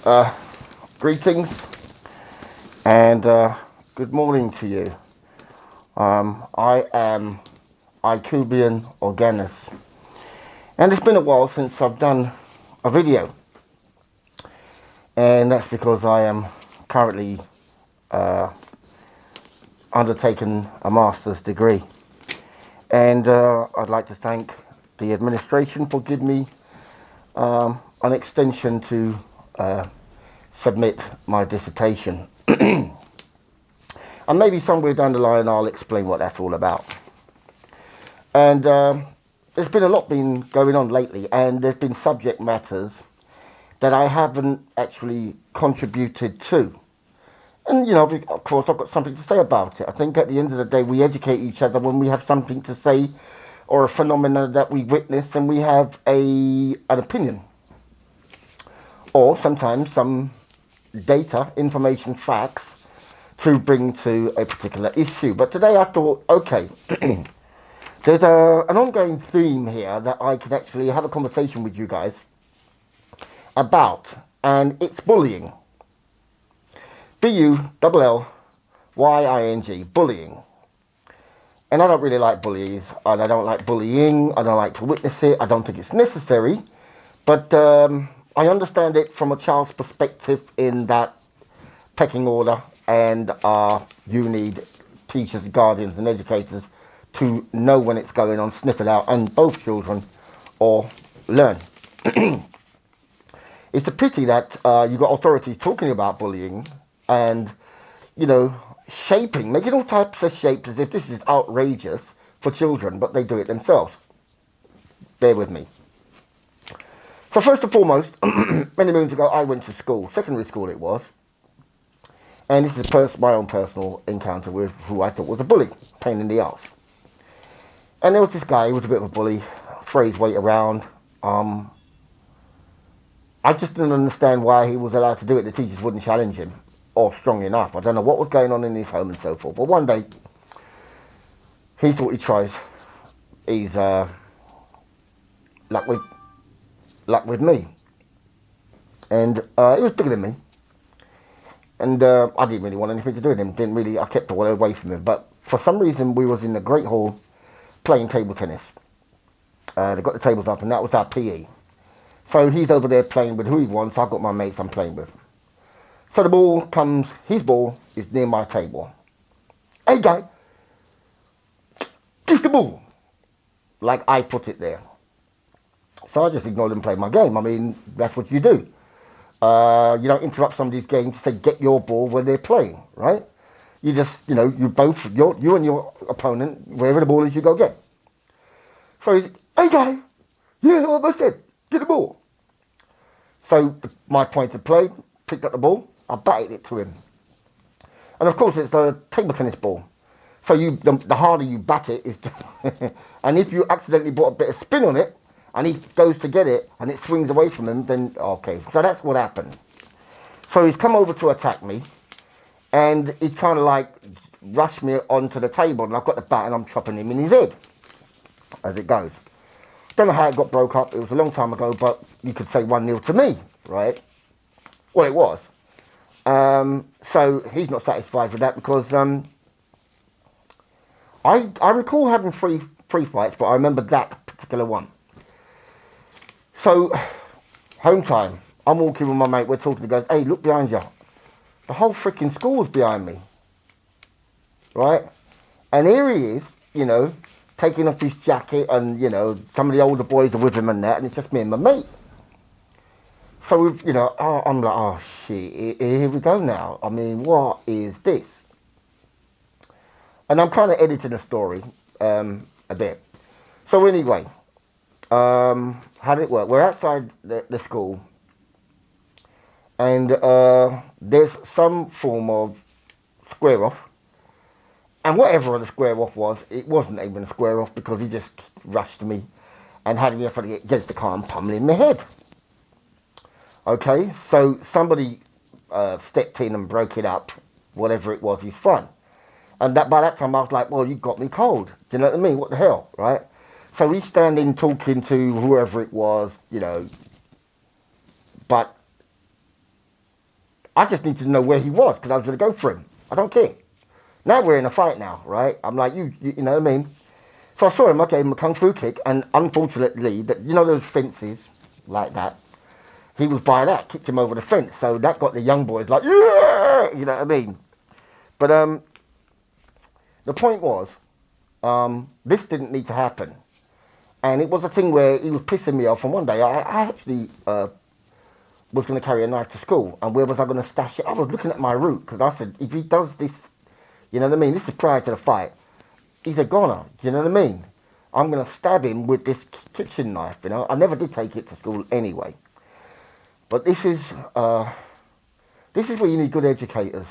Uh, Greetings and good morning to you. I am Icubian Organis, and it's been a while since I've done a video, and that's because I am currently uh, undertaking a master's degree, and I'd like to thank the administration for giving me an extension to submit my dissertation. And maybe somewhere down the line I'll explain what that's all about. And there's been a lot been going on lately, and there's been subject matters that I haven't actually contributed to. And, of course, I've got something to say about it. I think at the end of the day, we educate each other when we have something to say or a phenomena that we witness and we have an opinion. Or sometimes some data, information, facts to bring to a particular issue. But today I thought, okay, there's an ongoing theme here that I could actually have a conversation with you guys about, and it's bullying. Bullying, bullying. And I don't really like bullies, and I don't like bullying, I don't like to witness it, I don't think it's necessary, but I understand it from a child's perspective in that pecking order, and you need teachers, guardians and educators to know when it's going on, sniff it out, and both children or learn. It's a pity that you've got authorities talking about bullying and, making all types of shapes as if this is outrageous for children, but they do it themselves. Bear with me. So first and foremost, many moons ago I went to school, secondary school it was, and this is my own personal encounter with who I thought was a bully, pain in the arse. And there was this guy who was a bit of a bully, throw his weight around. I just didn't understand why he was allowed to do it. The teachers wouldn't challenge him, or strong enough. I don't know what was going on in his home and so forth. But one day, he thought he'd try his luck with me. And he was bigger than me. And I didn't really want anything to do with him. I kept away from him. But for some reason, we was in the Great Hall playing table tennis. They got the tables up, and that was our PE. So he's over there playing with who he wants. I've got my mates I'm playing with. So the ball comes, his ball is near my table. Hey guy, give the ball. Like I put it there. So I just ignored and played my game. I mean, that's what you do. You don't interrupt somebody's game to say get your ball when they're playing, right? You just, you and your opponent, wherever the ball is, you go get. So he's, hey guy, yeah, what I said, get the ball. So my point of play, picked up the ball, I batted it to him. And of course it's a table tennis ball. So the harder you bat it is, and if you accidentally put a bit of spin on it, and he goes to get it, and it swings away from him, then okay. So that's what happened. So he's come over to attack me, and he's kind of like rushed me onto the table, and I've got the bat and I'm chopping him in his head, as it goes. Don't know how it got broke up. It was a long time ago, but you could say 1-0 to me, right? Well, it was. So he's not satisfied with that because I recall having three fights, but I remember that particular one. So, home time. I'm walking with my mate. We're talking. He goes, hey, look behind you. The whole freaking school's behind me, right? And here he is, taking off his jacket, and some of the older boys are with him and that, and it's just me and my mate. So I'm like, oh shit, here we go now. I mean, what is this? And I'm kind of editing the story a bit. So anyway, how did it work? We're outside the school, and there's some form of square off. And whatever the square off was, it wasn't even a square off because he just rushed me and had me against the car and pummeling my head. Okay, so somebody stepped in and broke it up, whatever it was, he's fine. And by that time I was like, well, you got me cold. Do you know what I mean? What the hell, right? So he's standing talking to whoever it was, but I just need to know where he was because I was going to go for him. I don't care. Now we're in a fight now, right? I'm like, you know what I mean? So I saw him, I gave him a kung fu kick, and unfortunately, that you know those fences like that, he was by that, kicked him over the fence. So that got the young boys like, yeah, you know what I mean? But the point was, this didn't need to happen. And it was a thing where he was pissing me off. And one day I actually was going to carry a knife to school. And where was I going to stash it? I was looking at my route because I said, if he does this, you know what I mean? This is prior to the fight. He's a goner. Do you know what I mean? I'm going to stab him with this kitchen knife, you know. I never did take it to school anyway. But this is where you need good educators.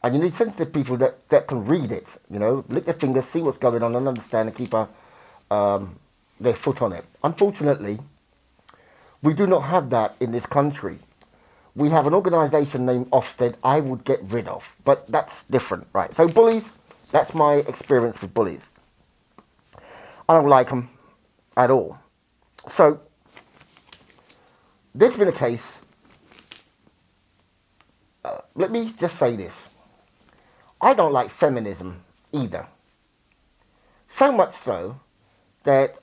And you need sensitive people that can read it, you know, lick their fingers, see what's going on and understand and keep their foot on it. Unfortunately, we do not have that in this country. We have an organisation named Ofsted I would get rid of, but that's different, right? So bullies, that's my experience with bullies. I don't like them at all. So there's been a case, let me just say this. I don't like feminism either. So much so that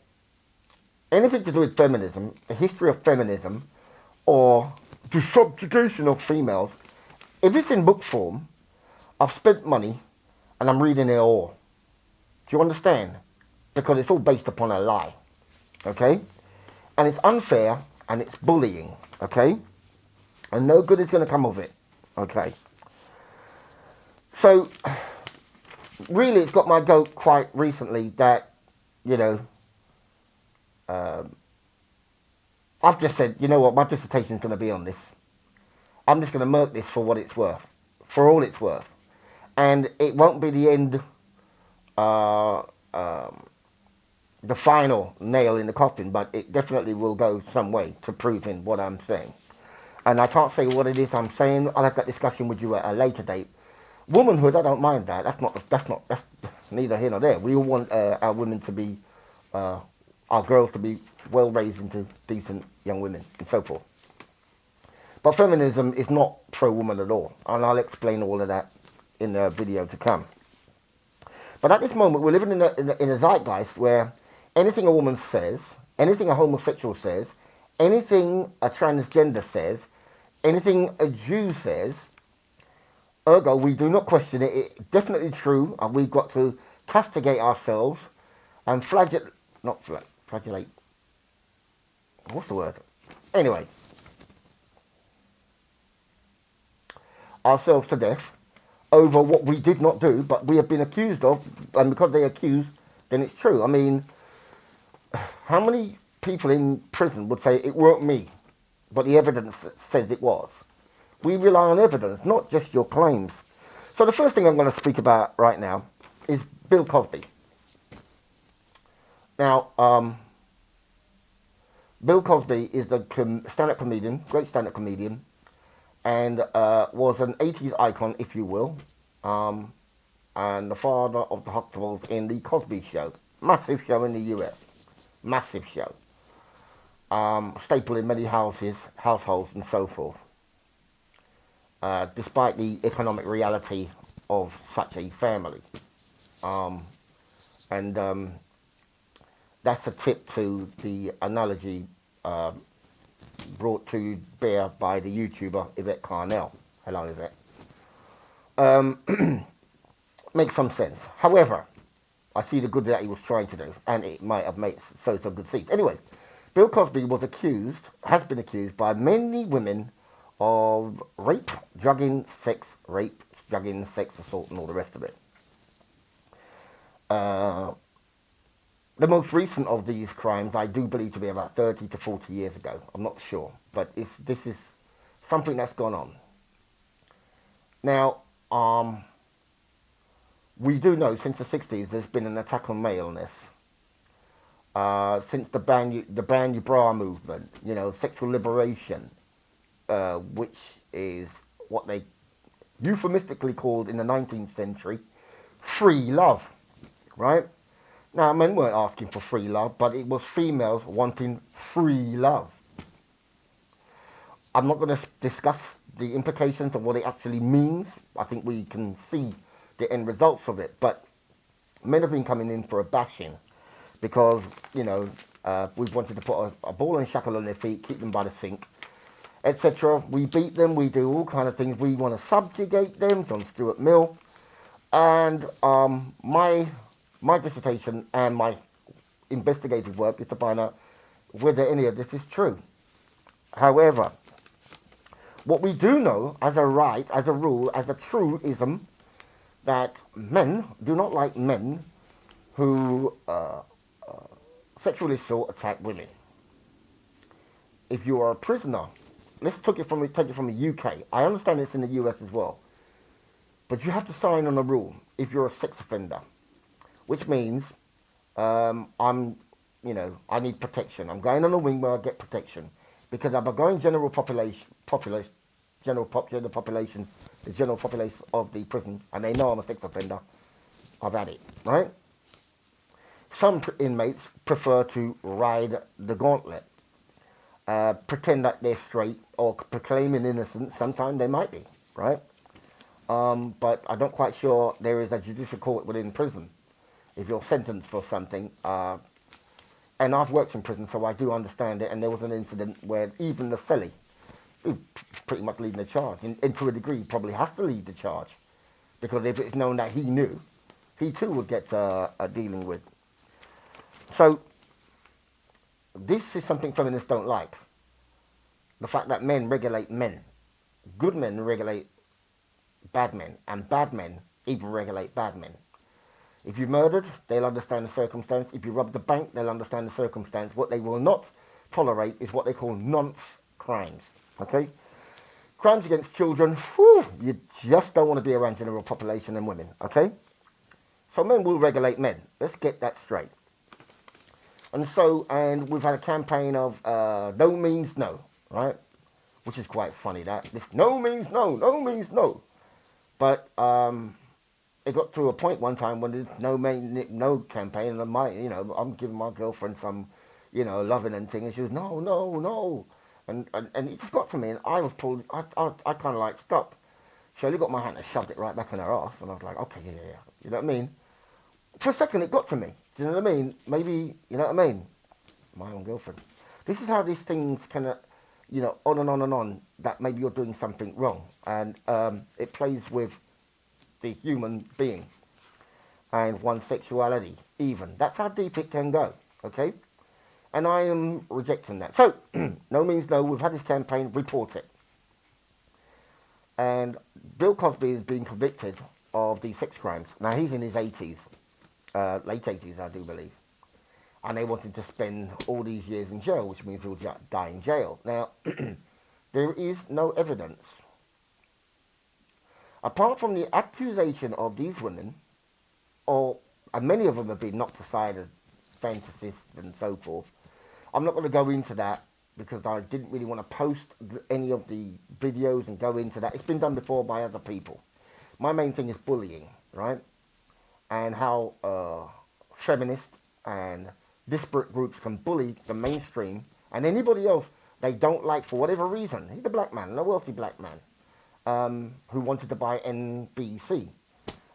anything to do with feminism, the history of feminism, or the subjugation of females, if it's in book form, I've spent money and I'm reading it all. Do you understand? Because it's all based upon a lie. Okay? And it's unfair and it's bullying. Okay? And no good is going to come of it. Okay? So, really, it's got my goat quite recently that, you know, I've just said, you know what, my dissertation's going to be on this. I'm just going to murk this for what it's worth, for all it's worth. And it won't be the end, the final nail in the coffin, but it definitely will go some way to proving what I'm saying. And I can't say what it is I'm saying. I'll have that discussion with you at a later date. Womanhood, I don't mind that. That's neither here nor there. We all want our women to be, our girls to be well raised into decent young women and so forth. But feminism is not pro-woman at all. And I'll explain all of that in the video to come. But at this moment, we're living in a zeitgeist where anything a woman says, anything a homosexual says, anything a transgender says, anything a Jew says, ergo, we do not question it. It's definitely true, and we've got to castigate ourselves and flagellate. What's the word? Anyway, ourselves to death over what we did not do, but we have been accused of, and because they accused, then it's true. I mean, how many people in prison would say it weren't me, but the evidence says it was? We rely on evidence, not just your claims. So the first thing I'm going to speak about right now is Bill Cosby. Now, Bill Cosby is a stand-up comedian, great stand-up comedian, and was an 80s icon, if you will, and the father of the Huxtables in The Cosby Show. Massive show in the US. Massive show. Staple in many households and so forth. Despite the economic reality of such a family. That's a tip to the analogy brought to bear by the YouTuber Yvette Carnell. Hello, Yvette. Makes some sense. However, I see the good that he was trying to do, and it might have made some good seeds. Anyway, Bill Cosby has been accused by many women of rape, drugging, sex assault, and all the rest of it. The most recent of these crimes, I do believe to be about 30 to 40 years ago. I'm not sure, but this is something that's gone on. Now, we do know since the 60s there's been an attack on maleness. Since the ban your bra movement, you know, sexual liberation, which is what they euphemistically called in the 19th century free love, right? Now, men weren't asking for free love, but it was females wanting free love. I'm not going to discuss the implications of what it actually means. I think we can see the end results of it. But men have been coming in for a bashing because, we've wanted to put a ball and shackle on their feet, keep them by the sink, etc. We beat them, we do all kind of things. We want to subjugate them, John Stuart Mill. And my dissertation and my investigative work is to find out whether any of this is true. However, what we do know as a right, as a rule, as a truism, that men do not like men who sexually assault, attack women. If you are a prisoner, let's take it from the UK. I understand it's in the US as well. But you have to sign on a rule if you're a sex offender, which means I need protection. I'm going on a wing where I get protection. Because if I go in general population, the general population of the prison, and they know I'm a sex offender, I've had it, right? Some inmates prefer to ride the gauntlet, pretend that they're straight or proclaiming innocence. Sometimes they might be, right? But I'm not quite sure there is a judicial court within prison if you're sentenced for something. And I've worked in prison, so I do understand it. And there was an incident where even the felly, who pretty much leading the charge, and to a degree probably has to lead the charge, because if it's known that he knew, he too would get dealing with. So this is something feminists don't like. The fact that men regulate men. Good men regulate bad men, and bad men even regulate bad men. If you murdered, they'll understand the circumstance. If you robbed the bank, they'll understand the circumstance. What they will not tolerate is what they call nonce crimes. Okay? Crimes against children, you just don't want to be around general population and women. Okay? So men will regulate men. Let's get that straight. And we've had a campaign of no means no, right? Which is quite funny, that. This no means no, no means no. But it got to a point one time when there's no campaign, and I'm giving my girlfriend some, loving and thing, and she was, no, no, no. And it just got to me, and I was pulled, I kind of like stopped. She only got my hand and shoved it right back in her ass, and I was like, okay, yeah. You know what I mean? For a second, it got to me. Do you know what I mean? Maybe, you know what I mean? My own girlfriend. This is how these things can, on and on and on, that maybe you're doing something wrong. And it plays with the human being and one's sexuality, even. That's how deep it can go, okay? And I am rejecting that. So, no means no. We've had this campaign, report it. And Bill Cosby has been convicted of these sex crimes. Now, he's in his 80s. Late 80s, I do believe. And they wanted to spend all these years in jail, which means he'll die in jail. Now, there is no evidence. Apart from the accusation of these women, and many of them have been knocked aside as fantasists and so forth. I'm not going to go into that because I didn't really want to post any of the videos and go into that. It's been done before by other people. My main thing is bullying, right? And how feminists and disparate groups can bully the mainstream and anybody else they don't like for whatever reason. He's a black man, a wealthy black man, who wanted to buy NBC.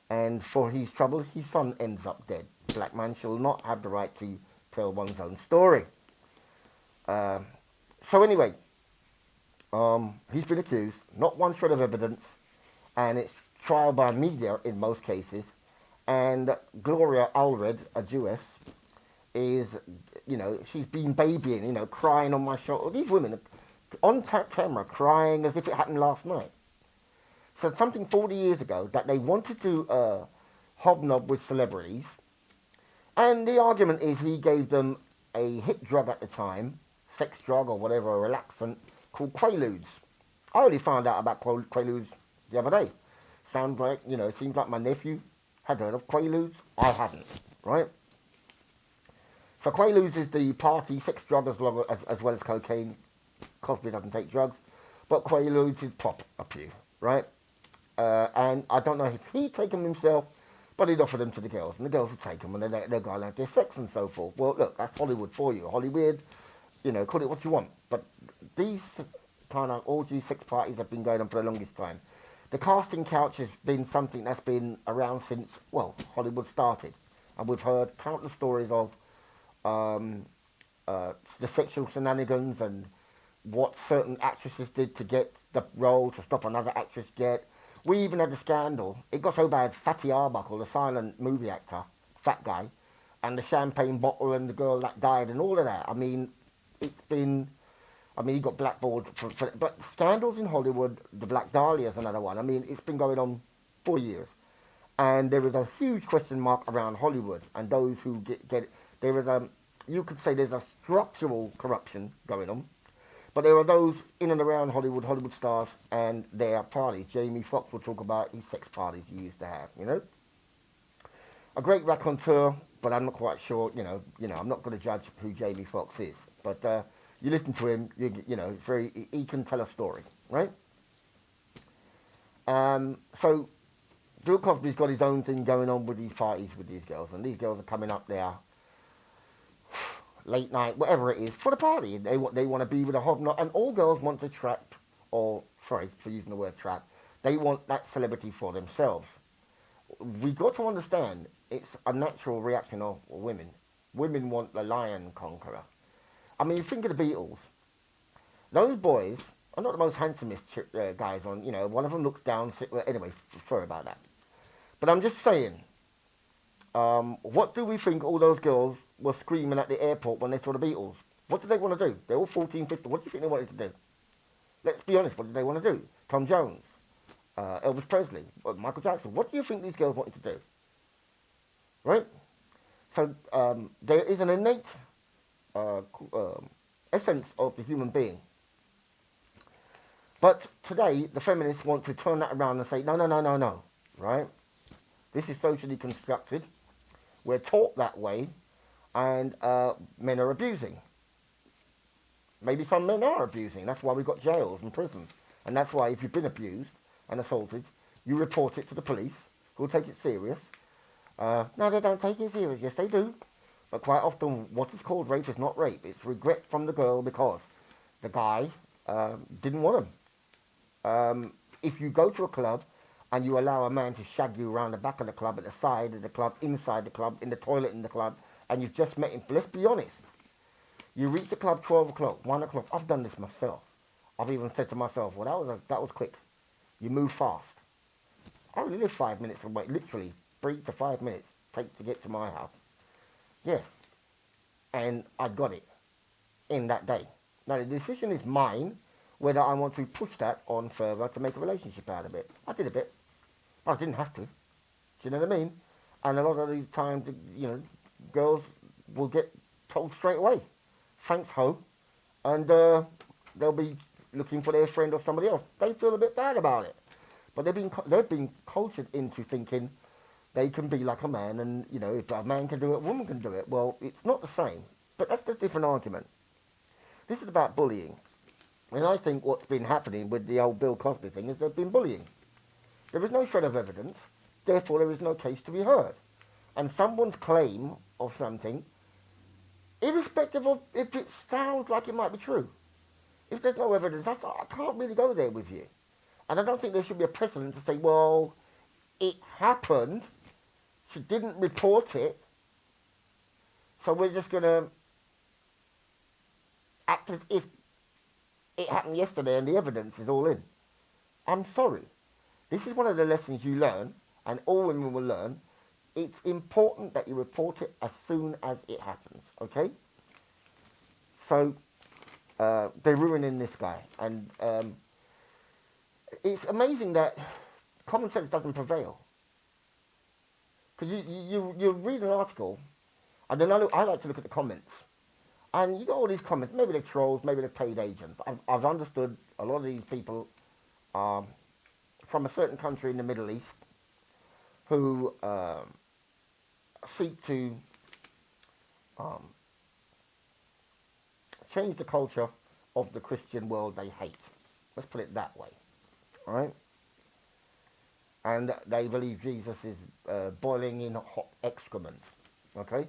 And for his troubles, his son ends up dead. Black man shall not have the right to tell one's own story. So anyway, he's been accused, not one shred of evidence, and it's trial by media in most cases. And Gloria Allred, a Jewess, is, she's been babying, crying on my shoulder. These women are on camera crying as if it happened last night. So something 40 years ago that they wanted to hobnob with celebrities. And the argument is he gave them a hit drug at the time, sex drug or whatever, a relaxant, called Quaaludes. I only found out about Quaaludes the other day. Sounds like, it seems like my nephew had heard of Quaaludes. I hadn't, right? So Quaaludes is the party sex drug as well as cocaine. Cosby doesn't take drugs. But Quaaludes is pop up you, right? And I don't know if he'd take them himself, but he'd offer them to the girls. And the girls would take them and they're going to have their sex and so forth. Well, look, that's Hollywood for you. Hollywood, call it what you want. But these kind of orgy sex parties have been going on for the longest time. The casting couch has been something that's been around since, well, Hollywood started. And we've heard countless stories of um, the sexual shenanigans and what certain actresses did to get the role to stop another actress get. We even had a scandal. It got so bad, Fatty Arbuckle, the silent movie actor, fat guy, and the champagne bottle and the girl that died and all of that. I mean, it's been, I mean, he got blackballed but scandals in Hollywood, the Black Dahlia is another one. I mean, it's been going on for years. And there is a huge question mark around Hollywood and those who get it. There is a, you could say there's a structural corruption going on, but there are those in and around Hollywood, Hollywood stars, and their parties. Jamie Foxx will talk about his sex parties he used to have, you know. A great raconteur, but I'm not quite sure, I'm not going to judge who Jamie Foxx is. But you listen to him, he can tell a story, right? So Bill Cosby's got his own thing going on with these parties with these girls, and these girls are coming up there late night, whatever it is, for the party. They want to be with a hobnob, and all girls want to trap, or sorry for using the word trap, they want that celebrity for themselves. We got to understand it's a natural reaction of women. Women want the lion conqueror. I mean, you think of the Beatles. Those boys are not the most handsomest guys on. One of them looks down. Anyway, sorry about that. But I'm just saying, what do we think all those girls were screaming at the airport when they saw the Beatles? What did they want to do? They're all 14, 15. What do you think they wanted to do? Let's be honest, what did they want to do? Tom Jones, Elvis Presley, Michael Jackson. What do you think these girls wanted to do? Right? So there is an innate essence of the human being. But today, the feminists want to turn that around and say, no, no, no, no, no. Right? This is socially constructed. We're taught that way, and men are abusing. Maybe some men are abusing. That's why we've got jails and prisons. And that's why if you've been abused and assaulted, you report it to the police, who will take it serious. No, they don't take it serious. Yes, they do. But quite often, what is called rape is not rape. It's regret from the girl because the guy didn't want him. If you go to a club and you allow a man to shag you around the back of the club, at the side of the club, inside the club, in the toilet in the club, and you've just met him, let's be honest, you reach the club 12 o'clock, 1 o'clock. I've done this myself. I've even said to myself, well, that was quick. You move fast. I only live 5 minutes away, literally 3 to 5 minutes take to get to my house. Yes. And I got it in that day. Now the decision is mine whether I want to push that on further to make a relationship out of it. I did a bit. I didn't have to. Do you know what I mean? And a lot of these times, girls will get told straight away, thanks ho, and they'll be looking for their friend or somebody else. They feel a bit bad about it. But they've been cultured into thinking they can be like a man, and if a man can do it, a woman can do it. Well, it's not the same. But that's a different argument. This is about bullying. And I think what's been happening with the old Bill Cosby thing is they've been bullying. There is no shred of evidence, therefore there is no case to be heard. And someone's claim of something, irrespective of if it sounds like it might be true, if there's no evidence, I can't really go there with you. And I don't think there should be a precedent to say, well, it happened, she didn't report it, so we're just going to act as if it happened yesterday and the evidence is all in. I'm sorry. This is one of the lessons you learn, and all women will learn. It's important that you report it as soon as it happens, okay? So, they're ruining this guy. And it's amazing that common sense doesn't prevail. Because you read an article, and then I like to look at the comments. And you got all these comments. Maybe they're trolls, maybe they're paid agents. I've understood a lot of these people are from a certain country in the Middle East who seek to change the culture of the Christian world they hate. Let's put it that way. All right? And they believe Jesus is boiling in hot excrement. Okay?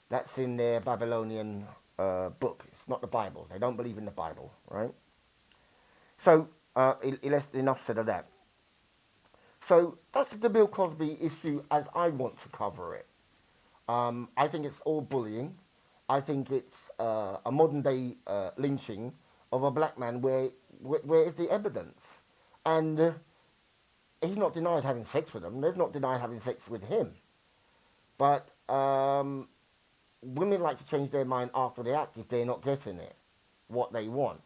That's in their Babylonian book. It's not the Bible. They don't believe in the Bible, right? So, enough said of that. So that's the Bill Cosby issue as I want to cover it. I think it's all bullying. I think it's a modern day lynching of a black man where is the evidence? And he's not denied having sex with them. They've not denied having sex with him. But women like to change their mind after the act if they're not getting it, what they want.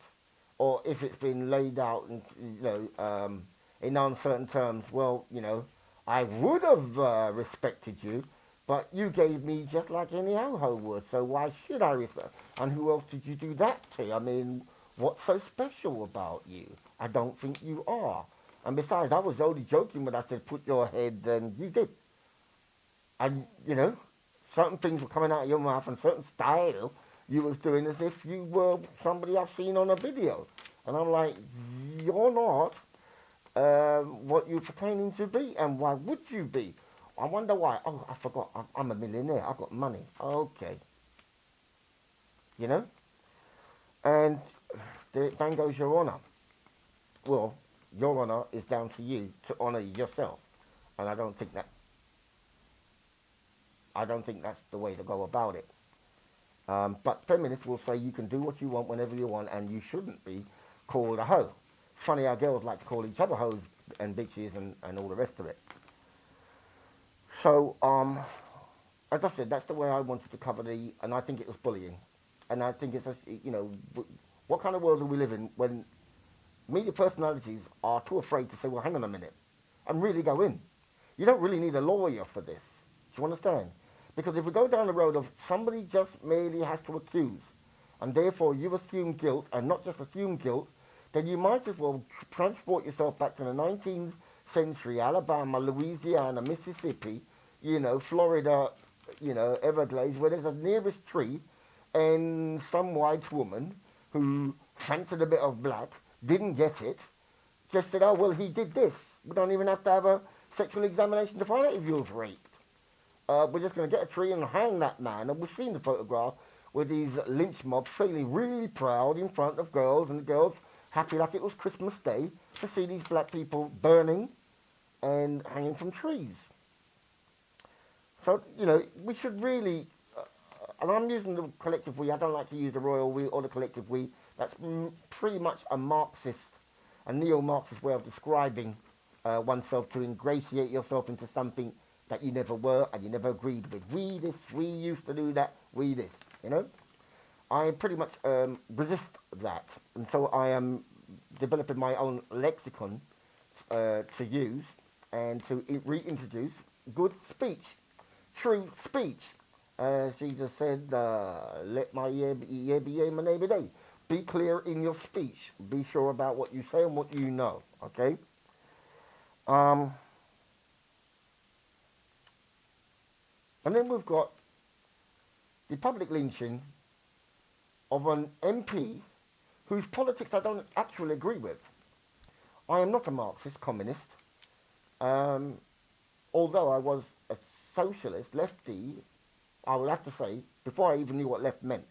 Or if it's been laid out in, in uncertain terms, well, I would have respected you, but you gave me just like any ho-ho would, so why should I respect? And who else did you do that to? I mean, what's so special about you? I don't think you are. And besides, I was only joking when I said put your head, and you did. And, certain things were coming out of your mouth and certain style you was doing as if you were somebody I've seen on a video. And I'm like, you're not what you're pretending to be, and why would you be? I wonder why. Oh, I forgot. I'm a millionaire. I've got money. Okay, you know. And then goes your honour. Well, your honour is down to you to honour yourself, and I don't think that's the way to go about it. But feminists will say you can do what you want whenever you want, and you shouldn't be called a hoe. Funny how girls like to call each other hoes and bitches and all the rest of it. So, as I said, that's the way I wanted to cover and I think it was bullying. And I think it's, what kind of world do we live in when media personalities are too afraid to say, well, hang on a minute, and really go in. You don't really need a lawyer for this. Do you understand? Because if we go down the road of somebody just merely has to accuse, and therefore you assume guilt, and not just assume guilt, then you might as well transport yourself back to the 19th century, Alabama, Louisiana, Mississippi, Florida, Everglades, where there's a nearest tree, and some white woman who fancied a bit of black, didn't get it, just said, oh, well, he did this. We don't even have to have a sexual examination to find out if he was raped. We're just going to get a tree and hang that man. And we've seen the photograph with these lynch mobs feeling really proud in front of girls, and the girls happy like it was Christmas Day to see these black people burning and hanging from trees. So, we should really, and I'm using the collective we, I don't like to use the royal we or the collective we. That's pretty much a Marxist, a neo-Marxist way of describing oneself to ingratiate yourself into something that you never were and you never agreed with. We this, we used to do that, we this, I pretty much resist that. And so I am developing my own lexicon to use and to reintroduce good speech, true speech. Jesus said, let my ear be yea, my neighbor day. Be clear in your speech. Be sure about what you say and what you know, okay? Um, and then we've got the public lynching of an MP whose politics I don't actually agree with. I am not a Marxist communist, um, although I was a socialist, lefty, I would have to say, before I even knew what left meant.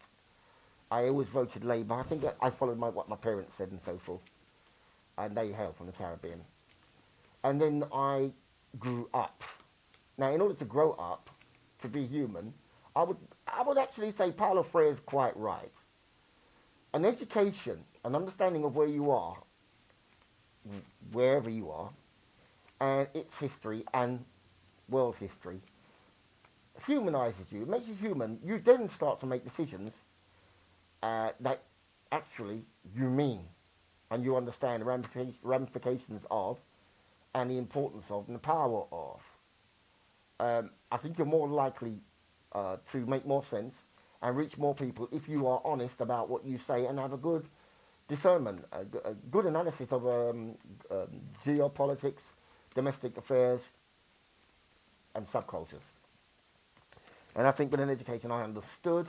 I always voted Labour. I think I followed what my parents said and so forth. And they hail from the Caribbean. And then I grew up. Now, in order to grow up, to be human, I would actually say Paulo Freire is quite right. An education, an understanding of where you are, wherever you are, and its history and world history, humanizes you. It makes you human. You then start to make decisions that actually you mean, and you understand the ramifications of, and the importance of, and the power of. I think you're more likely to make more sense and reach more people if you are honest about what you say and have a good discernment, a good analysis of geopolitics, domestic affairs, and subcultures. And I think with an education, I understood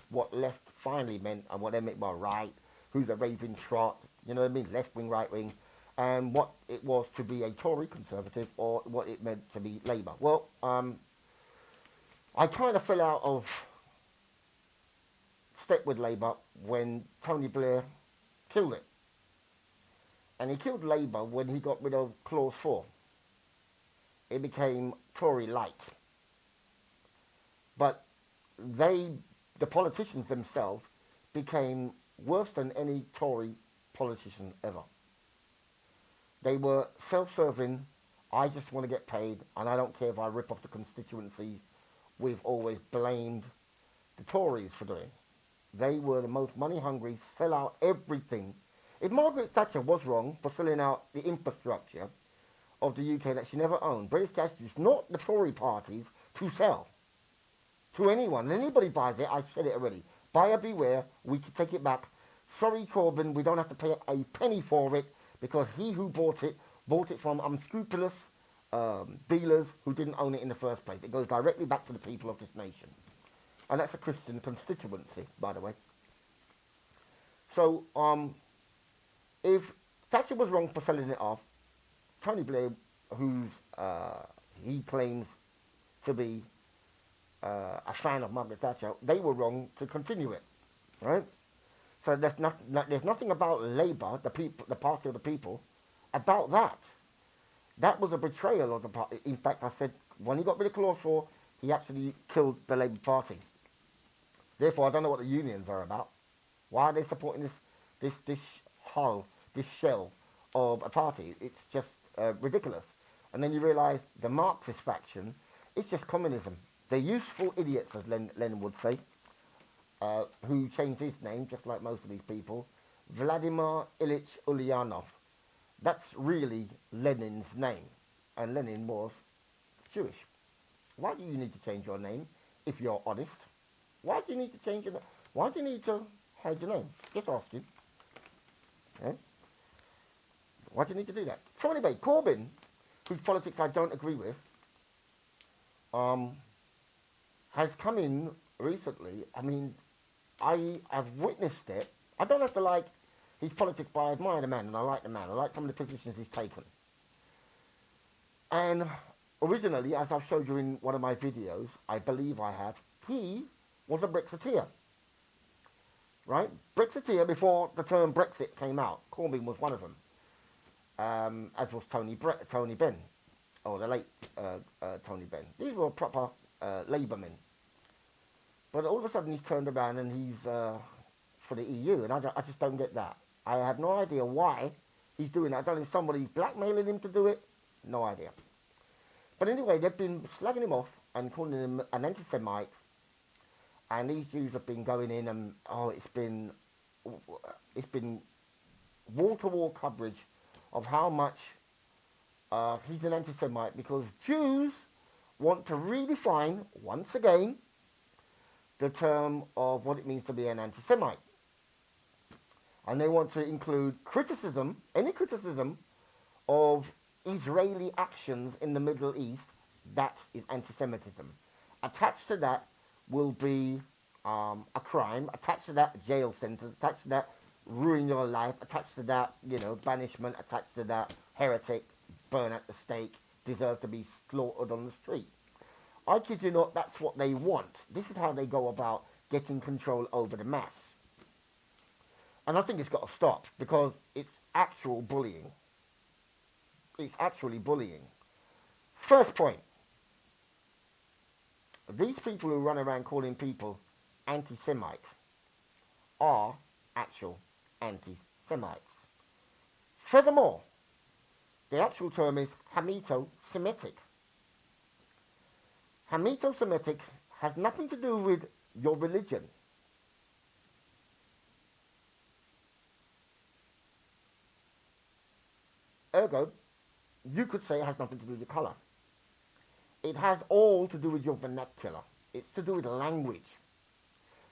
what left finally meant and what they meant by right, who's a raving trot, you know what I mean, left wing, right wing, and what it was to be a Tory conservative or what it meant to be Labour. Well, I kind of fell out of step with Labour when Tony Blair killed it. And he killed Labour when he got rid of Clause 4. It became Tory light. But they, the politicians themselves, became worse than any Tory politician ever. They were self-serving. I just want to get paid, and I don't care if I rip off the constituency. We've always blamed the Tories for doing. They were the most money-hungry, sell out everything. If Margaret Thatcher was wrong for selling out the infrastructure of the UK that she never owned, British Gas used not the Tory parties to sell to anyone. And anybody buys it, I said it already. Buyer beware, we can take it back. Sorry, Corbyn, we don't have to pay a penny for it because he who bought it from unscrupulous dealers who didn't own it in the first place. It goes directly back to the people of this nation. And that's a Christian constituency, by the way. So, if Thatcher was wrong for selling it off, Tony Blair, who's he claims to be a fan of Margaret Thatcher, they were wrong to continue it, right? So there's nothing about Labour, the party of the people, about that. That was a betrayal of the party. In fact, I said when he got rid of Clause 4, he actually killed the Labour Party. Therefore, I don't know what the unions are about. Why are they supporting this hull, this shell of a party? It's just ridiculous. And then you realise the Marxist faction, it's just communism. They're useful idiots, as Lenin would say, who changed his name, just like most of these people. Vladimir Ilyich Ulyanov. That's really Lenin's name. And Lenin was Jewish. Why do you need to change your name if you're honest? Why do you need to change your name? Why do you need to hide your name? Just asking. Yeah? Why do you need to do that? So anyway, Corbyn, whose politics I don't agree with, has come in recently. I mean, I have witnessed it. I don't have to like his politics, but I admire the man and I like the man. I like some of the positions he's taken. And originally, as I've showed you in one of my videos, I believe I have, he was a Brexiteer. Right? Brexiteer before the term Brexit came out. Corbyn was one of them. As was Tony Benn, or the late Tony Benn. These were proper Labour men. But all of a sudden he's turned around and he's for the EU, and I just don't get that. I have no idea why he's doing that. I don't know if somebody's blackmailing him to do it. No idea. But anyway, they've been slagging him off and calling him an anti-Semite, and these Jews have been going in and it's been wall-to-wall coverage of how much he's an anti-Semite, because Jews want to redefine, once again, the term of what it means to be an anti-Semite. And they want to include criticism, any criticism of Israeli actions in the Middle East. That is anti-Semitism. Attached to that will be a crime. Attached to that, jail sentence. Attached to that, ruin your life. Attached to that, banishment. Attached to that, heretic, burn at the stake, deserve to be slaughtered on the street. I kid you not, that's what they want. This is how they go about getting control over the mass. And I think it's got to stop, because it's actual bullying. It's actually bullying. First point. These people who run around calling people anti-Semites are actual anti-Semites. Furthermore, the actual term is Hamito-Semitic. Hamito-Semitic has nothing to do with your religion. Ergo, you could say it has nothing to do with your colour. It has all to do with your vernacular. It's to do with language.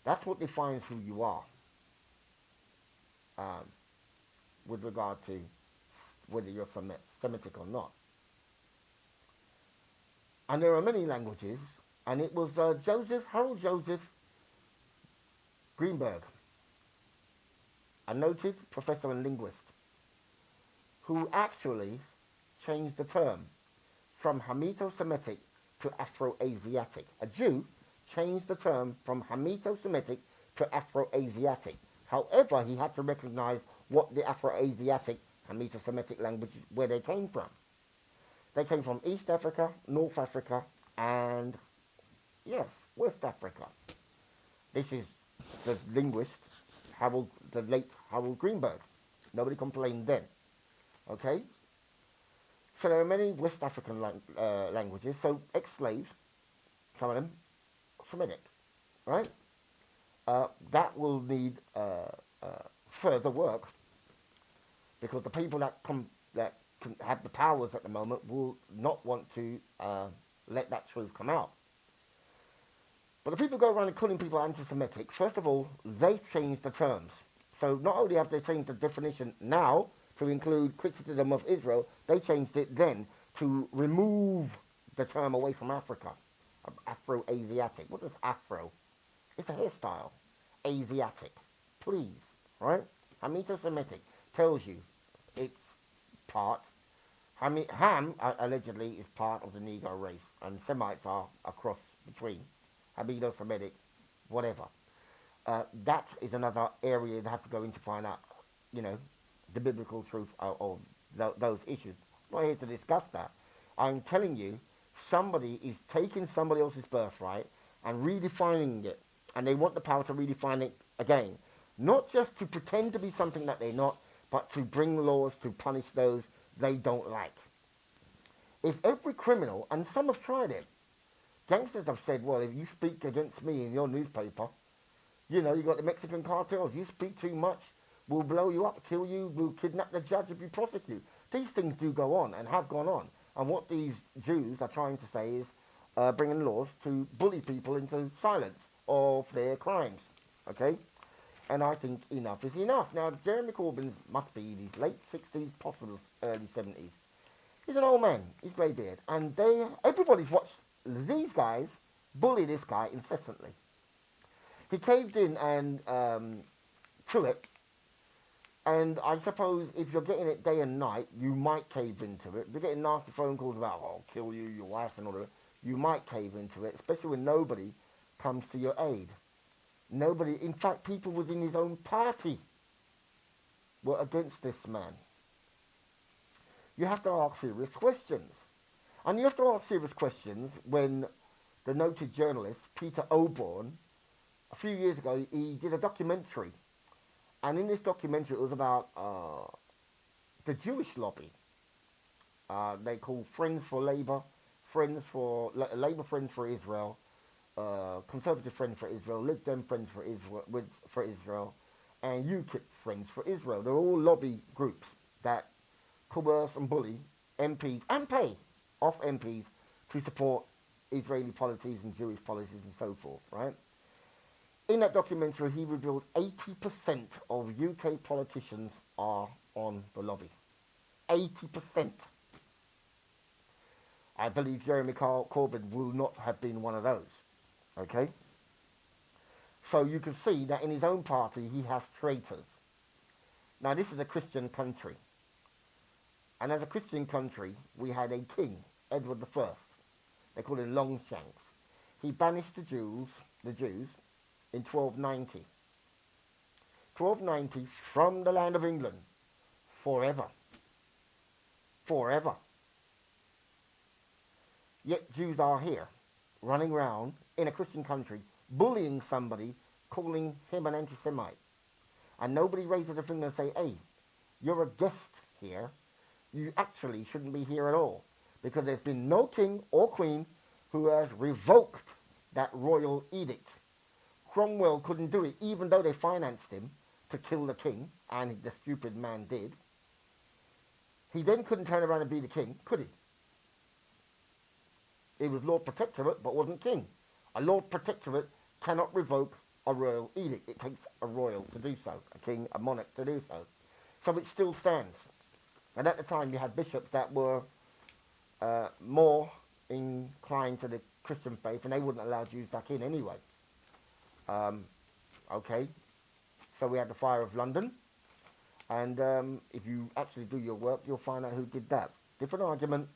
That's what defines who you are, with regard to whether you're Semitic or not. And there are many languages, and it was Harold Joseph Greenberg, a noted professor and linguist, who actually changed the term from Hamito-Semitic to Afro-Asiatic. A Jew changed the term from Hamito-Semitic to Afro-Asiatic. However, he had to recognize what the Afro-Asiatic Hamito-Semitic language, where they came from. They came from East Africa, North Africa, and, yes, West Africa. This is the linguist, the late Harold Greenberg. Nobody complained then. Okay? So there are many West African languages. So ex-slaves, some of them, Semitic, right? That will need further work because the people that can have the powers at the moment will not want to let that truth come out. But the people go around and calling people anti-Semitic. First of all, they've changed the terms. So not only have they changed the definition now to include criticism of Israel, they changed it then to remove the term away from Africa. Afro-Asiatic. What is Afro? It's a hairstyle. Asiatic. Please. Right? Hamito-Semitic tells you it's part. Ham allegedly is part of the Negro race, and Semites are a cross between Hamito-Semitic, whatever. That is another area they have to go in to find out, the biblical truth of those issues. I'm not here to discuss that. I'm telling you, somebody is taking somebody else's birthright and redefining it, and they want the power to redefine it again. Not just to pretend to be something that they're not, but to bring laws to punish those they don't like. If every criminal, and some have tried it, gangsters have said, well, if you speak against me in your newspaper, you got the Mexican cartels, you speak too much, we'll blow you up, kill you, we'll kidnap the judge if you prosecute. These things do go on and have gone on. And what these Jews are trying to say is bringing laws to bully people into silence of their crimes. Okay? And I think enough is enough. Now, Jeremy Corbyn must be in his late 60s, possibly early 70s. He's an old man. He's grey beard. And everybody's watched these guys bully this guy incessantly. He caved in and to it. And I suppose if you're getting it day and night, you might cave into it. If you're getting nasty phone calls about, I'll kill you, your wife and all that, you might cave into it, especially when nobody comes to your aid. Nobody, in fact, people within his own party were against this man. You have to ask serious questions. And you have to ask serious questions when the noted journalist, Peter Oborne, a few years ago, he did a documentary. And in this documentary, it was about the Jewish lobby. They call Friends for Labour, Labour Friends for Israel, Conservative Friends for Israel, Lib Dem Friends for Israel, and UKIP Friends for Israel. They're all lobby groups that coerce and bully MPs and pay off MPs to support Israeli policies and Jewish policies and so forth, right? In that documentary, he revealed 80% of UK politicians are on the lobby. 80%. I believe Jeremy Corbyn will not have been one of those. Okay? So you can see that in his own party, he has traitors. Now, this is a Christian country. And as a Christian country, we had a king, Edward I. They called him Longshanks. He banished the Jews in 1290. 1290 from the land of England forever. Forever. Yet Jews are here, running around in a Christian country, bullying somebody, calling him an anti-Semite. And nobody raises a finger and say, hey, you're a guest here. You actually shouldn't be here at all. Because there's been no king or queen who has revoked that royal edict. Cromwell couldn't do it, even though they financed him to kill the king, and the stupid man did. He then couldn't turn around and be the king, could he? He was Lord Protectorate, but wasn't king. A Lord Protectorate cannot revoke a royal edict. It takes a royal to do so, a king, a monarch to do so. So it still stands. And at the time, you had bishops that were more inclined to the Christian faith, and they wouldn't allow Jews back in anyway. Okay, so we had the Fire of London, and if you actually do your work, you'll find out who did that. Different argument,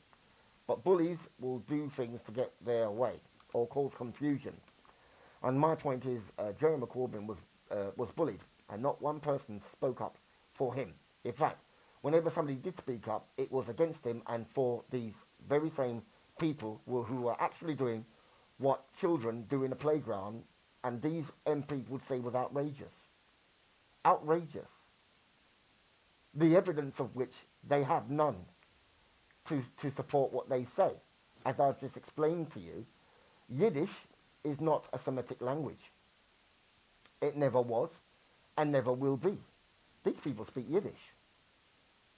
but bullies will do things to get their way or cause confusion. And my point is, Jeremy Corbyn was bullied, and not one person spoke up for him. In fact, whenever somebody did speak up, it was against him and for these very same people who were actually doing what children do in the playground, and these MPs would say was outrageous. Outrageous. The evidence of which they have none to support what they say. As I've just explained to you, Yiddish is not a Semitic language. It never was and never will be. These people speak Yiddish.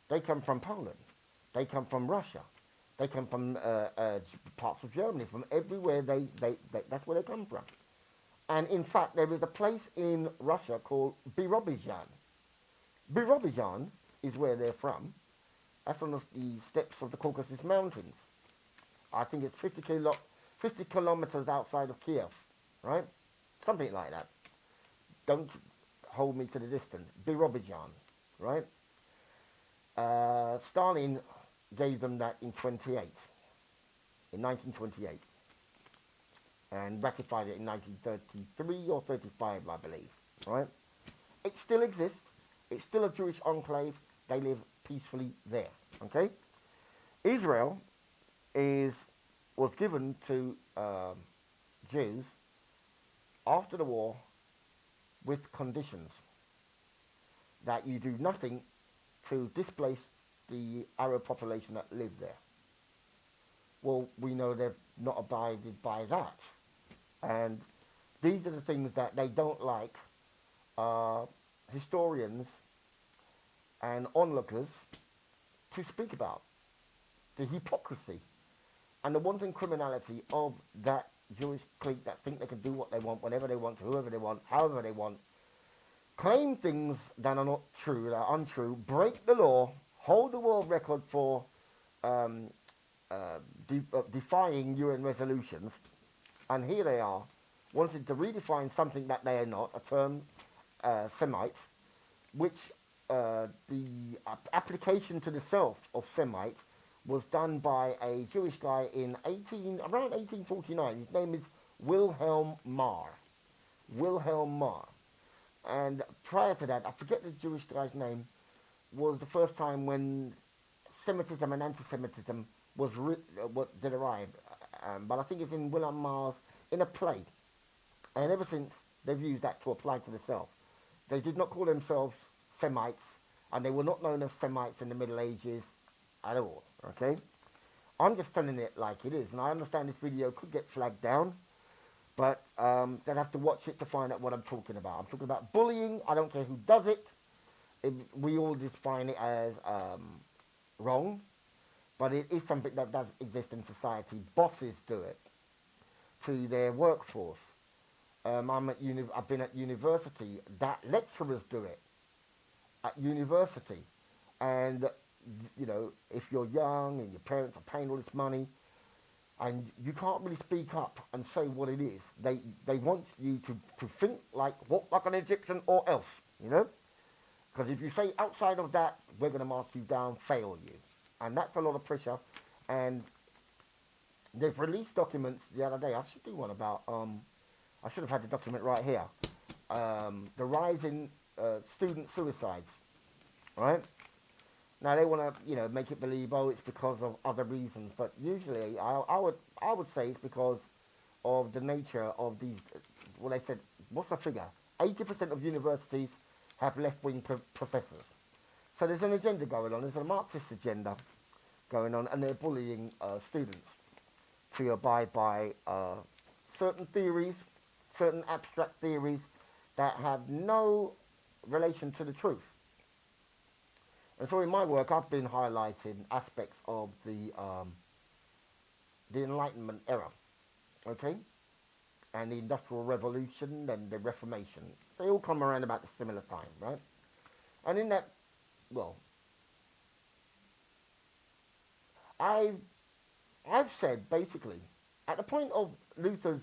They come from Poland. They come from Russia. They come from parts of Germany, from everywhere that's where they come from. And in fact, there is a place in Russia called Birobidzhan. Birobidzhan is where they're from. That's on the steppes of the Caucasus Mountains. I think it's 50 kilometers outside of Kiev, right? Something like that. Don't hold me to the distance. Birobidzhan, right? Stalin gave them that in 1928, and ratified it in 1933 or 35, I believe, right? It still exists. It's still a Jewish enclave. They live peacefully there, okay? Israel was given to Jews after the war with conditions that you do nothing to displace the Arab population that live there. Well, we know they've not abided by that. And these are the things that they don't like historians and onlookers to speak about. The hypocrisy and the wanton criminality of that Jewish clique that think they can do what they want, whenever they want, whoever they want, however they want, claim things that are not true, that are untrue, break the law, hold the world record for defying UN resolutions, and here they are, wanting to redefine something that they are not, a term, Semite, which the application to the self of Semite was done by a Jewish guy around 1849. His name is Wilhelm Marr. Wilhelm Marr. And prior to that, I forget the Jewish guy's name, was the first time when Semitism and anti-Semitism did arrive. But I think it's in Wilhelm Marr's, in a play. And ever since, they've used that to apply to themselves. They did not call themselves Semites, and they were not known as Semites in the Middle Ages at all, okay? I'm just telling it like it is, and I understand this video could get flagged down, but they'll have to watch it to find out what I'm talking about. I'm talking about bullying. I don't care who does it. We all define it as wrong, but it is something that does exist in society. Bosses do it to their workforce. I've been at university. That lecturers do it at university, and you know, if you're young and your parents are paying all this money, and you can't really speak up and say what it is, they want you to think walk like an Egyptian or else, you know? Because if you say outside of that, we're going to mark you down, fail you. And that's a lot of pressure. And they've released documents the other day. I should do one about, I should have had the document right here. The rise in student suicides, right? Now they want to, make it believe, it's because of other reasons, but usually I would say it's because of the nature of these. Well, they said, what's the figure? 80% of universities have left-wing professors. So there's an agenda going on. There's a Marxist agenda going on, and they're bullying students to abide by certain theories, certain abstract theories that have no relation to the truth. And so in my work, I've been highlighting aspects of the Enlightenment era, okay? And the Industrial Revolution and the Reformation. They all come around about the similar time, right? And in that, I've said, basically, at the point of Luther's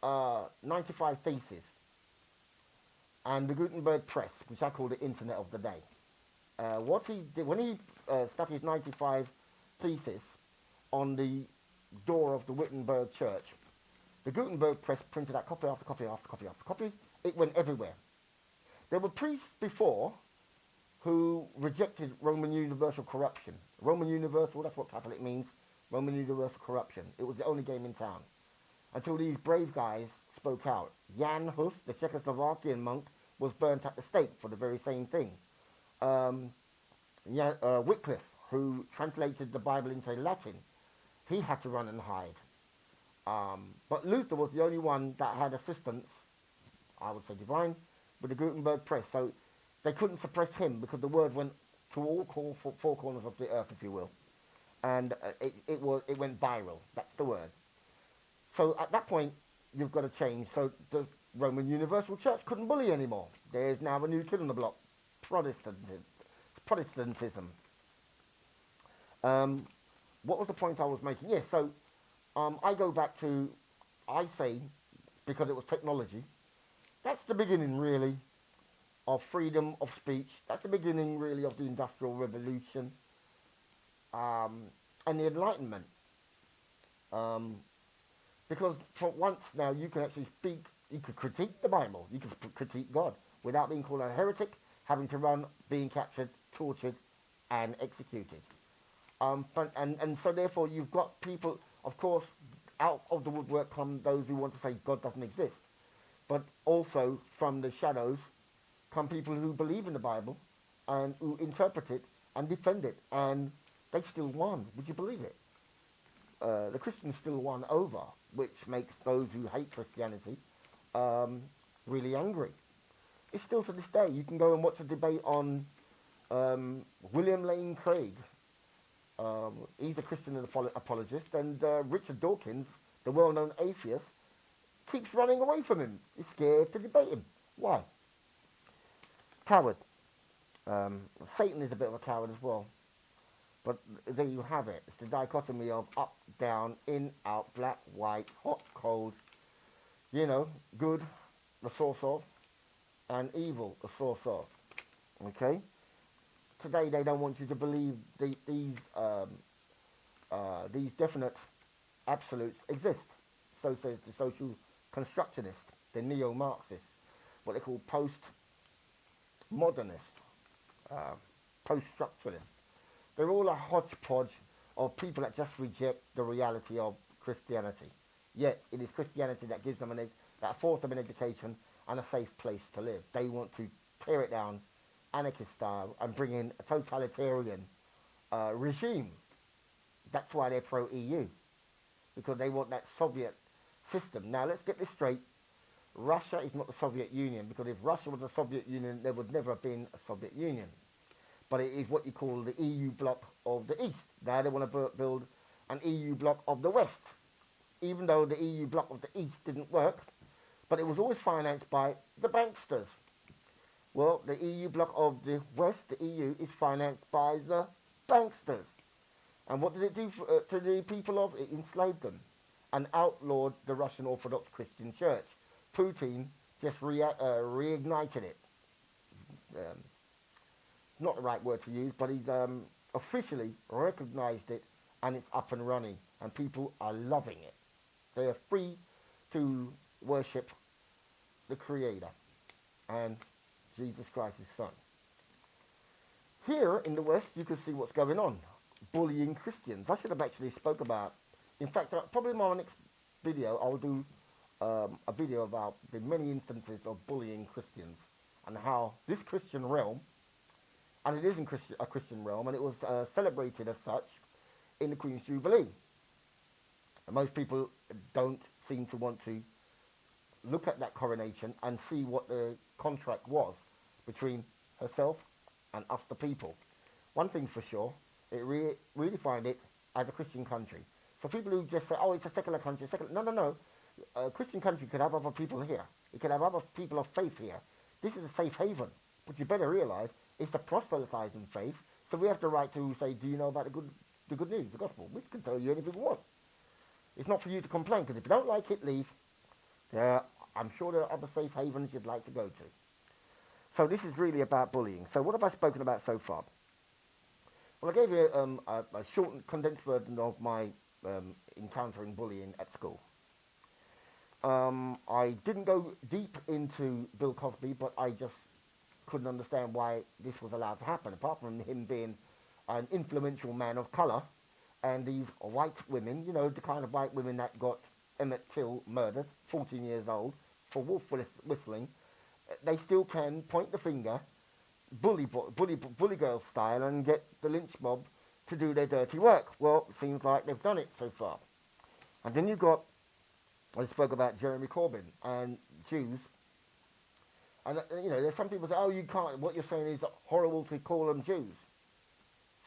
95 Theses and the Gutenberg Press, which I call the Internet of the day, what he did when he stuck his 95 Theses on the door of the Wittenberg Church, the Gutenberg Press printed out copy after copy after copy after copy. It went everywhere. There were priests before who rejected Roman universal corruption. Roman universal, that's what Catholic means. Roman universal corruption. It was the only game in town. Until these brave guys spoke out. Jan Hus, the Czechoslovakian monk, was burnt at the stake for the very same thing. Um, Wycliffe, who translated the Bible into Latin, he had to run and hide. But Luther was the only one that had assistance, I would say divine, with the Gutenberg press. So they couldn't suppress him because the word went to all four corners of the earth, if you will. And it went viral. That's the word. So at that point, you've got to change. So the Roman Universal Church couldn't bully anymore. There's now a new kid on the block, Protestantism. What was the point I was making? Yes, so I go back to, I say, because it was technology, that's the beginning really of freedom of speech. That's the beginning really of the Industrial Revolution and the Enlightenment. Because for once now you can actually speak, you could critique the Bible, you could critique God without being called a heretic, having to run, being captured, tortured, and executed. And so therefore you've got people, of course, out of the woodwork come those who want to say God doesn't exist. But also from the shadows come people who believe in the Bible and who interpret it and defend it. And they still won. Would you believe it? The Christians still won over, which makes those who hate Christianity really angry. It's still to this day. You can go and watch a debate on William Lane Craig. He's a Christian apologist, and Richard Dawkins, the well-known atheist, keeps running away from him. He's scared to debate him. Why? Coward. Satan is a bit of a coward as well. But there you have it. It's the dichotomy of up, down, in, out, black, white, hot, cold. You know, good, the source of, and evil, the source of. Okay? Today they don't want you to believe these definite absolutes exist. So says the social constructionist, the neo-Marxist, what they call post-modernist, post-structuralist. They're all a hodgepodge of people that just reject the reality of Christianity. Yet it is Christianity that gives them that affords them an education and a safe place to live. They want to tear it down, anarchist style, and bring in a totalitarian regime. That's why they're pro-EU, because they want that Soviet system. Now let's get this straight. Russia is not the Soviet Union, because if Russia was the Soviet Union, there would never have been a Soviet Union. But it is what you call the EU bloc of the East. Now they want to build an EU bloc of the West, even though the EU bloc of the East didn't work, but it was always financed by the banksters. Well, the EU bloc of the West, the EU, is financed by the banksters. And what did it do to the people of? It enslaved them and outlawed the Russian Orthodox Christian Church. Putin just reignited it. Not the right word to use, but he's officially recognized it, and it's up and running, and people are loving it. They are free to worship the Creator and Jesus Christ, His Son. Here in the West, you can see what's going on. Bullying Christians. I should have actually spoke about. In fact, probably in my next video, I'll do a video about the many instances of bullying Christians and how this Christian realm, and it is in a Christian realm, and it was celebrated as such in the Queen's Jubilee. And most people don't seem to want to look at that coronation and see what the contract was between herself and us the people. One thing's for sure, it really find it as a Christian country. For people who just say, oh, it's a secular country, no. A Christian country could have other people here. It could have other people of faith here. This is a safe haven. But you better realise it's a proselytizing faith, so we have the right to say, do you know about the good news, the gospel? We can tell you anything we want. It's not for you to complain, because if you don't like it, leave. I'm sure there are other safe havens you'd like to go to. So this is really about bullying. So what have I spoken about so far? Well, I gave you a short and condensed version of my encountering bullying at school. I didn't go deep into Bill Cosby, but I just couldn't understand why this was allowed to happen, apart from him being an influential man of colour, and these white women, you know, the kind of white women that got Emmett Till murdered, 14 years old, for wolf whistling, they still can point the finger, bully girl style, and get the lynch mob to do their dirty work. Well, it seems like they've done it so far. And then you've got, I spoke about Jeremy Corbyn and Jews. And, you know, there's some people say, oh, you can't, what you're saying is horrible to call them Jews.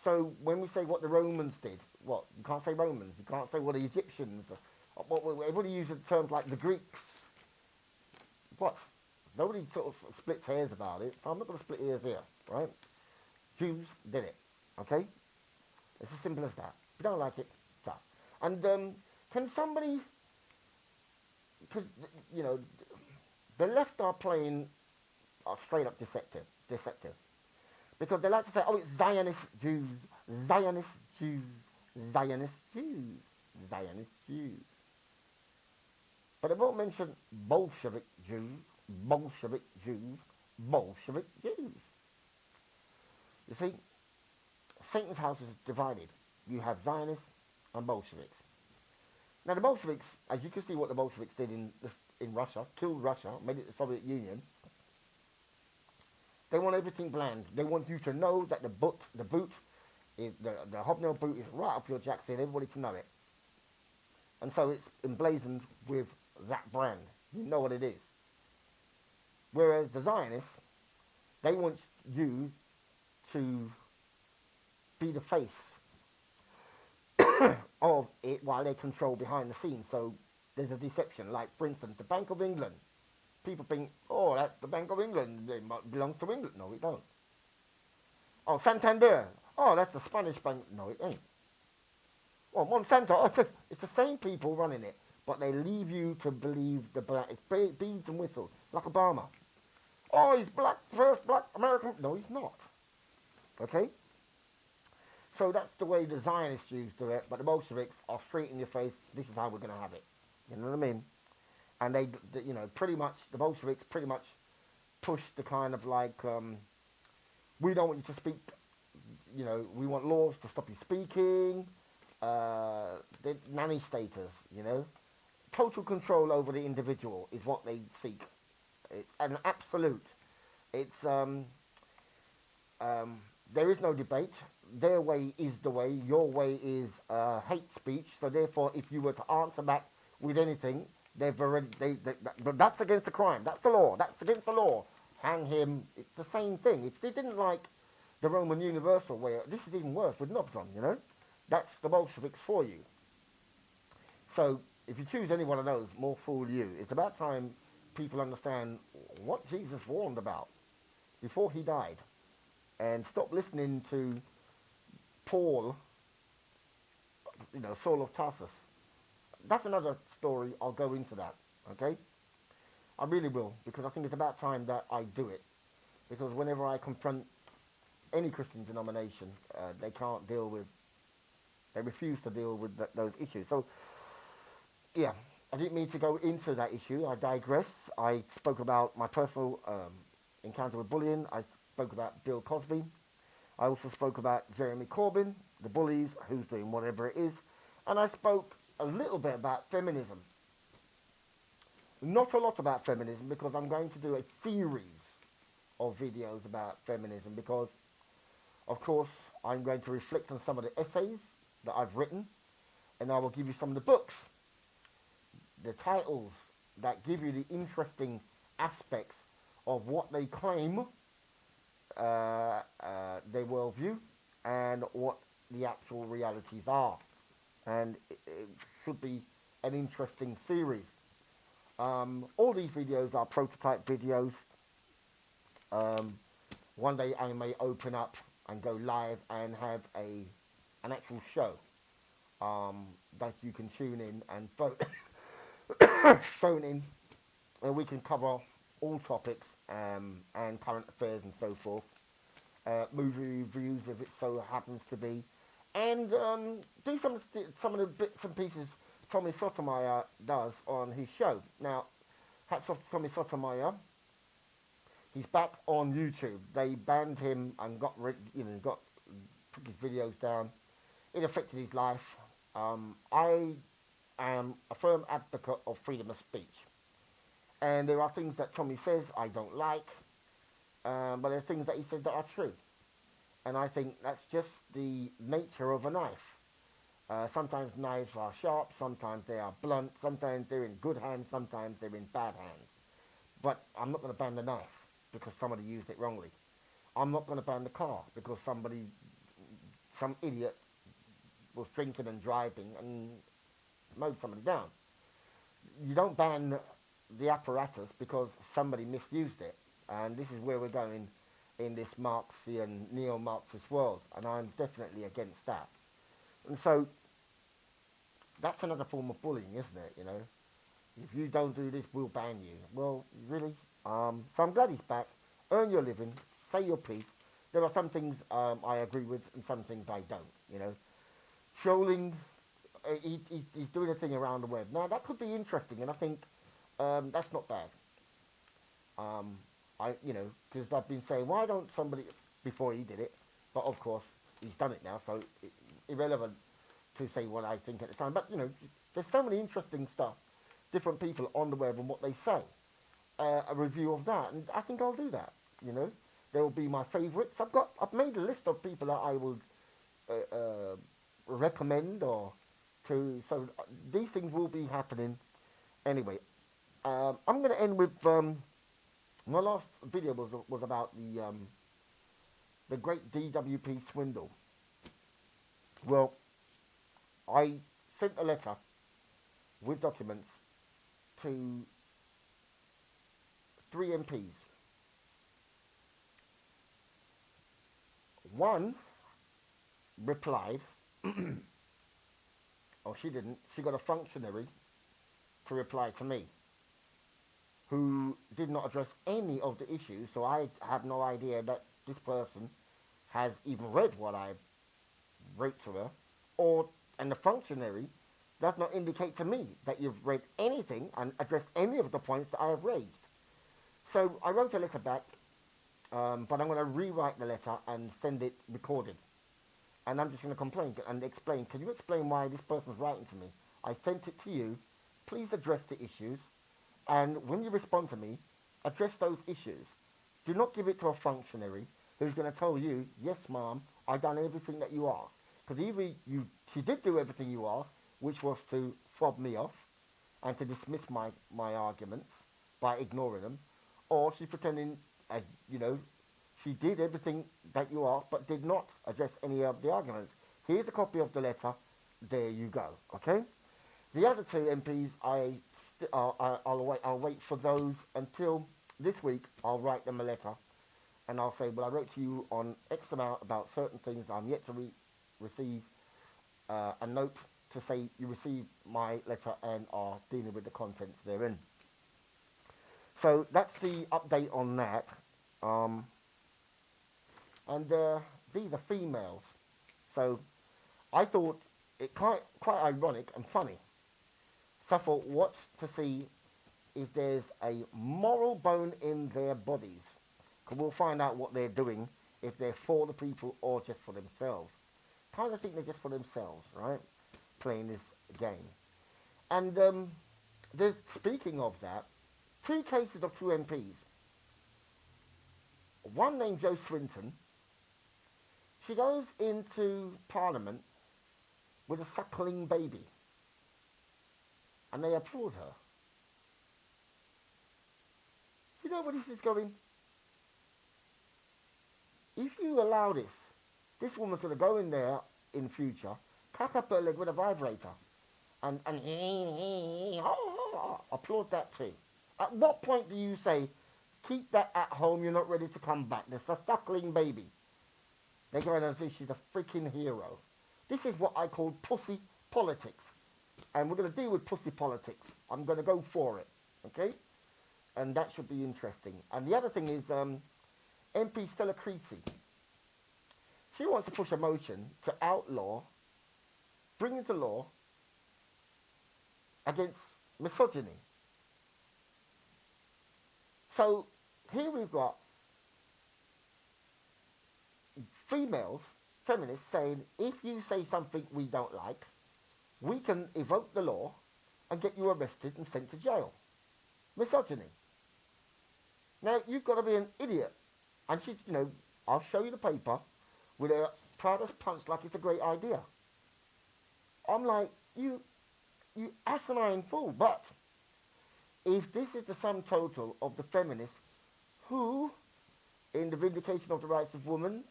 So when we say what the Romans did, what? You can't say Romans, you can't say what the Egyptians, everybody uses terms like the Greeks. What? Nobody sort of splits hairs about it, so I'm not going to split hairs here, right? Jews did it, okay? It's as simple as that. If you don't like it, stop. And can somebody, cause, you know, the left are playing straight up deceptive. Because they like to say, oh, it's Zionist Jews, Zionist Jews, Zionist Jews, Zionist Jews. But they won't mention Bolshevik Jews, Bolshevik Jews, Bolshevik Jews. You see, Satan's house is divided. You have Zionists and Bolsheviks. Now the Bolsheviks, as you can see what the Bolsheviks did in Russia, killed Russia, made it the Soviet Union. They want everything bland. They want you to know that the boot is the hobnail boot is right up your jackson. Everybody to know it. And so it's emblazoned with that brand. You know what it is. Whereas the Zionists, they want you to be the face of it while they control behind the scenes. So there's a deception. Like, for instance, the Bank of England. People think, oh, that's the Bank of England. It belongs to England. No, it don't. Oh, Santander. Oh, that's the Spanish bank. No, it ain't. Oh, Monsanto. Oh, it's the same people running it. But they leave you to believe it's beads and whistles. Like Obama. Oh, he's black, first black American. No, he's not. Okay? So that's the way the Zionist Jews do it. But the Bolsheviks are straight in your face. This is how we're going to have it. You know what I mean? And they, you know, pretty much, the Bolsheviks pretty much pushed the kind of like, we don't want you to speak, you know, we want laws to stop you speaking, the nanny status, you know. Total control over the individual is what they seek. It's an absolute. It's, there is no debate. Their way is the way. Your way is hate speech. So therefore, if you were to answer back with anything, they've already, but that's against the crime. That's the law. That's against the law. Hang him. It's the same thing. If they didn't like the Roman Universal way, this is even worse with Nobson, you know. That's the Bolsheviks for you. So if you choose any one of those, more fool you. It's about time people understand what Jesus warned about before he died, and stop listening to Paul, you know, Saul of Tarsus. That's another story. I'll go into that, okay? I really will, because I think it's about time that I do it. Because whenever I confront any Christian denomination, they can't deal with, they refuse to deal with those issues. So, yeah, I didn't mean to go into that issue. I digress. I spoke about my personal encounter with bullying. I spoke about Bill Cosby. I also spoke about Jeremy Corbyn, the bullies, who's doing whatever it is. And I spoke a little bit about feminism. Not a lot about feminism, because I'm going to do a series of videos about feminism, because, of course, I'm going to reflect on some of the essays that I've written, and I will give you some of the books, the titles that give you the interesting aspects of what they claim, their worldview, and what the actual realities are. And it should be an interesting series. All these videos are prototype videos. One day I may open up and go live and have an actual show that you can tune in and phone in, and we can cover all topics and current affairs and so forth. Movie reviews if it so happens to be, and do some of the bits and pieces Tommy Sotomayor does on his show. Now, hats off to Tommy Sotomayor. He's back on YouTube. They banned him and took his videos down. It affected his life. I am a firm advocate of freedom of speech, and there are things that Tommy says I don't like, but there are things that he says that are true, and I think that's just the nature of a knife. Sometimes knives are sharp, sometimes they are blunt, sometimes they're in good hands, sometimes they're in bad hands. But I'm not going to ban the knife because somebody used it wrongly. I'm not going to ban the car because some idiot was drinking and driving and mowed somebody down. You don't ban the apparatus because somebody misused it. And this is where we're going in this Marxian, neo-Marxist world. And I'm definitely against that. And so that's another form of bullying, isn't it? If you don't do this, we'll ban you. Well, really? So I'm glad he's back. Earn your living. Say your piece. There are some things I agree with and some things I don't. Trolling, he's doing a thing around the web. Now, that could be interesting, and I think that's not bad. Um, because I've been saying, why don't somebody, before he did it, but of course, he's done it now, so it's irrelevant to say what I think at the time. But, there's so many interesting stuff, different people on the web and what they say. A review of that, and I think I'll do that. There will be my favourites. I've made a list of people that I would uh, uh, recommend or to. So these things will be happening anyway. I'm going to end with my last video was about the great DWP swindle. Well, I sent a letter with documents to 3 MPs. One replied, or she didn't. She got a functionary to reply to me, who did not address any of the issues. So I have no idea that this person has even read what I wrote to her, and the functionary does not indicate to me that you've read anything and addressed any of the points that I have raised. So I wrote a letter back, but I'm going to rewrite the letter and send it recorded. And I'm just going to complain and explain. Can you explain why this person's writing to me? I sent it to you. Please address the issues. And when you respond to me, address those issues. Do not give it to a functionary who's going to tell you, yes, ma'am, I've done everything that you asked. Because either she did do everything you asked, which was to fob me off and to dismiss my arguments by ignoring them, or she's pretending, she did everything that you asked, but did not address any of the arguments. Here's a copy of the letter. There you go. Okay. The other 2 MPs, I'll wait for those until this week. I'll write them a letter, and I'll say, well, I wrote to you on X amount about certain things. I'm yet to receive a note to say you received my letter and are dealing with the contents therein. So that's the update on that. And these are females. So I thought it quite ironic and funny. So I thought, what's to see if there's a moral bone in their bodies? Because we'll find out what they're doing, if they're for the people or just for themselves. Kind of think they're just for themselves, right? Playing this game. And speaking of that, 2 cases of 2 MPs. One named Jo Swinton. She goes into Parliament with a suckling baby, and they applaud her. You know where this is going? If you allow this woman's going to go in there in future, cock up her leg with a vibrator, and applaud that too. At what point do you say, keep that at home, you're not ready to come back? There's a suckling baby. They're going to say she's a freaking hero. This is what I call pussy politics. And we're going to deal with pussy politics. I'm going to go for it. Okay? And that should be interesting. And the other thing is MP Stella Creasy. She wants to push a motion to outlaw, bring into law, against misogyny. So here we've got females, feminists, saying if you say something we don't like, we can evoke the law and get you arrested and sent to jail. Misogyny. Now, you've got to be an idiot. And she's, I'll show you the paper with her proudest punch like it's a great idea. I'm like, you asinine fool. But if this is the sum total of the feminists who, in the vindication of the rights of women,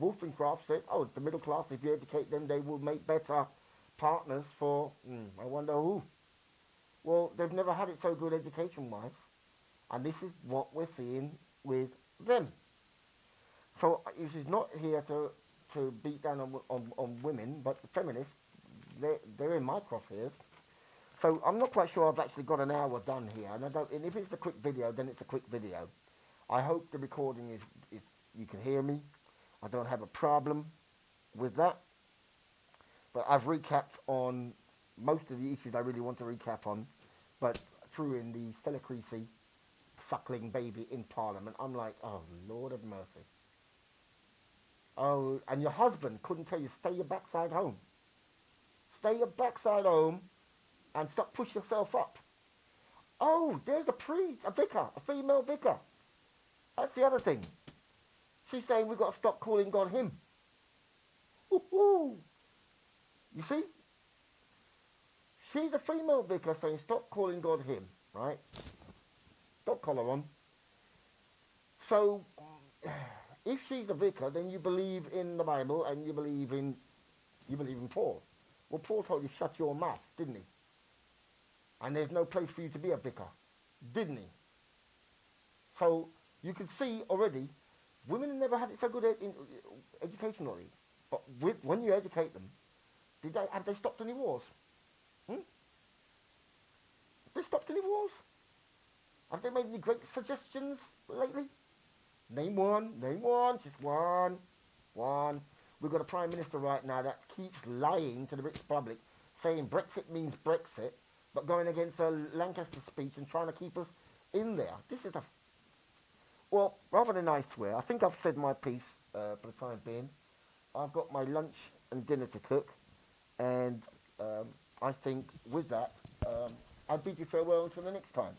Wollstonecraft said, oh, it's the middle class, if you educate them, they will make better partners for, I wonder who. Well, they've never had it so good education-wise. And this is what we're seeing with them. So this is not here to beat down on women, but the feminists, they're in my crosshairs. So I'm not quite sure I've actually got an hour done here. And if it's a quick video, then it's a quick video. I hope the recording is you can hear me. I don't have a problem with that. But I've recapped on most of the issues I really want to recap on. But threw in the Stella Creasy suckling baby in Parliament. I'm like, oh, Lord of mercy. Oh, and your husband couldn't tell you, stay your backside home. Stay your backside home and stop push yourself up. Oh, there's a vicar, a female vicar. That's the other thing. She's saying we've got to stop calling God him. Ooh. You see? She's a female vicar saying stop calling God him, right? Stop collar on. So, if she's a vicar, then you believe in the Bible and you believe in Paul. Well, Paul told you shut your mouth, didn't he? And there's no place for you to be a vicar, didn't he? So you can see already, women never had it so good educationally. But when you educate them, have they stopped any wars? Have they stopped any wars? Have they made any great suggestions lately? Name one, just one. We've got a Prime Minister right now that keeps lying to the British public, saying Brexit means Brexit, but going against a Lancaster speech and trying to keep us in there. This is well, rather than I swear, I think I've said my piece for the time being. I've got my lunch and dinner to cook, and I think with that, I'll bid you farewell until the next time.